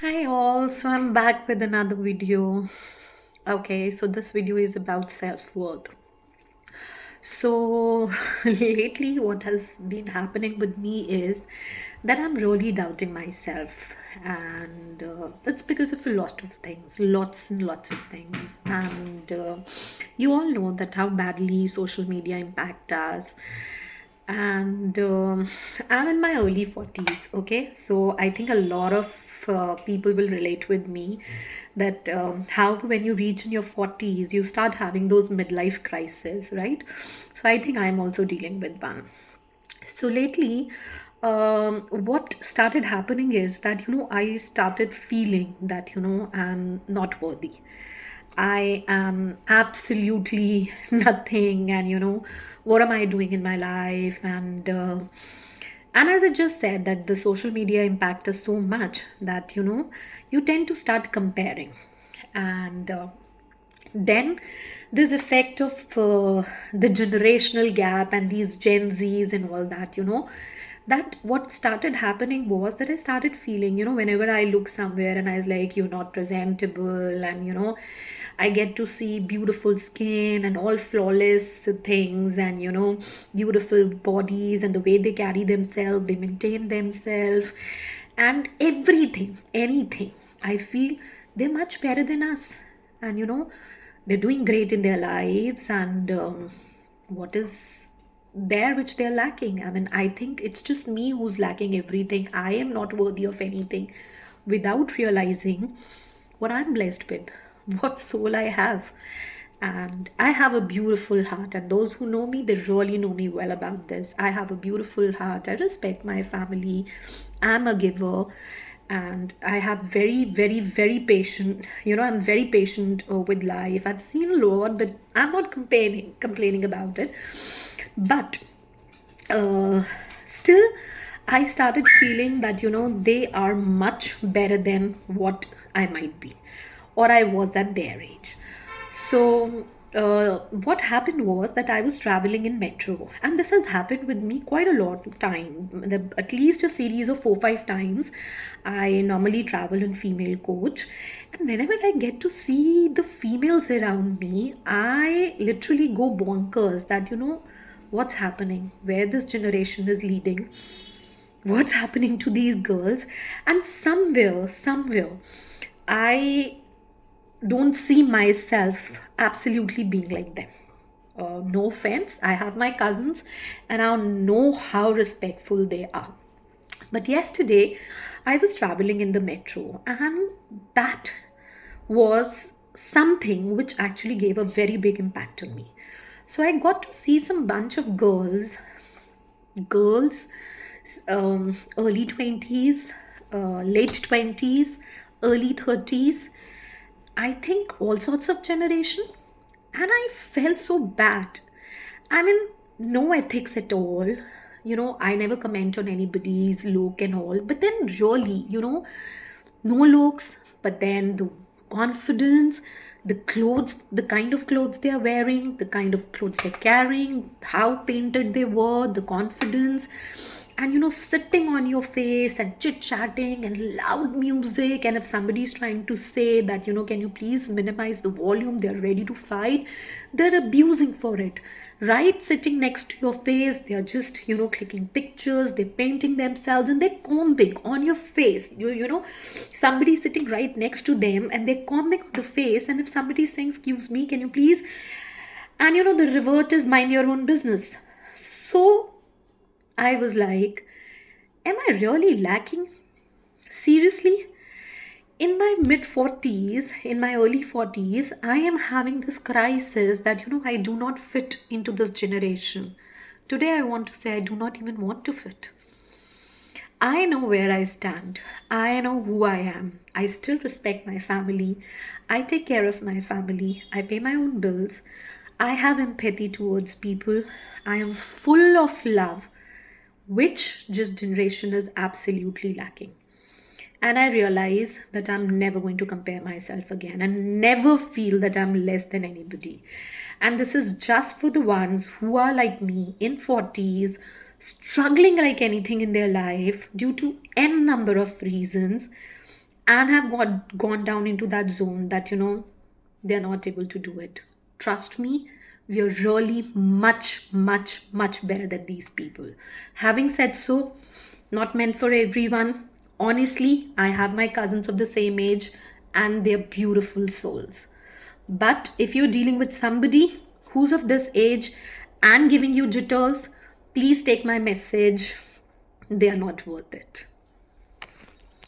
Hi all, so I'm back with another video. Okay, so this video is about self-worth. So lately what has been happening with me is that I'm really doubting myself, and it's because of a lot of things, lots and lots of things. And you all know that how badly social media impact us. And I'm in my early 40s. Okay, so I think a lot of people will relate with me that how when you reach in your 40s you start having those midlife crises, right? So I think I'm also dealing with one. So lately, what started happening is that, I started feeling that, I'm not worthy. I am absolutely nothing, and what am I doing in my life? And as I just said, that the social media impact us so much that you tend to start comparing, and then this effect of the generational gap and these Gen Zs and all that, that what started happening was that I started feeling, whenever I look somewhere and I was like, you're not presentable, and I get to see beautiful skin and all flawless things, and beautiful bodies, and the way they carry themselves, they maintain themselves, and everything, anything. I feel they're much better than us, and they're doing great in their lives, and what is there which they're lacking? I mean, I think it's just me who's lacking everything. I am not worthy of anything without realizing what I'm blessed with, what soul I have. And I have a beautiful heart, and those who know me, they really know me well about this. I have a beautiful heart. I respect my family. I'm a giver, and I have very, very, very patient. I'm very patient with life. I've seen a lot, but I'm not complaining about it. But uh, still, I started feeling that they are much better than what I might be, or I was at their age. So what happened was that I was traveling in metro, and this has happened with me quite a lot of time, at least a series of 4 5 times. I normally travel in female coach, and whenever I get to see the females around me, I literally go bonkers that what's happening, where this generation is leading, what's happening to these girls. And somewhere I don't see myself absolutely being like them. No offense, I have my cousins and I know how respectful they are. But yesterday, I was traveling in the metro, and that was something which actually gave a very big impact on me. So I got to see some bunch of girls, early 20s, late 20s, early 30s, I think all sorts of generation. And I felt so bad. I mean, no ethics at all. I never comment on anybody's look and all. But then, really, no looks, but then the confidence, the clothes, the kind of clothes they are wearing, the kind of clothes they're carrying, how painted they were, the confidence, and sitting on your face and chit chatting and loud music. And if somebody is trying to say that, can you please minimize the volume, they're ready to fight, they're abusing for it. Right, sitting next to your face, they're just clicking pictures, they're painting themselves, and they're combing on your face. Somebody sitting right next to them and they're combing the face, and if somebody is saying, excuse me, can you please, and the revert is mind your own business. So I was like, am I really lacking? Seriously? In my mid 40s, in my early 40s, I am having this crisis that, I do not fit into this generation. Today, I want to say I do not even want to fit. I know where I stand. I know who I am. I still respect my family. I take care of my family. I pay my own bills. I have empathy towards people. I am full of love, which this generation is absolutely lacking. And I realize that I'm never going to compare myself again and never feel that I'm less than anybody. And this is just for the ones who are like me in 40s, struggling like anything in their life due to n number of reasons. and have gone down into that zone that, they're not able to do it. Trust me, we are really much, much, much better than these people. Having said so, not meant for everyone. Honestly, I have my cousins of the same age and they're beautiful souls. But if you're dealing with somebody who's of this age and giving you jitters, please take my message. They are not worth it.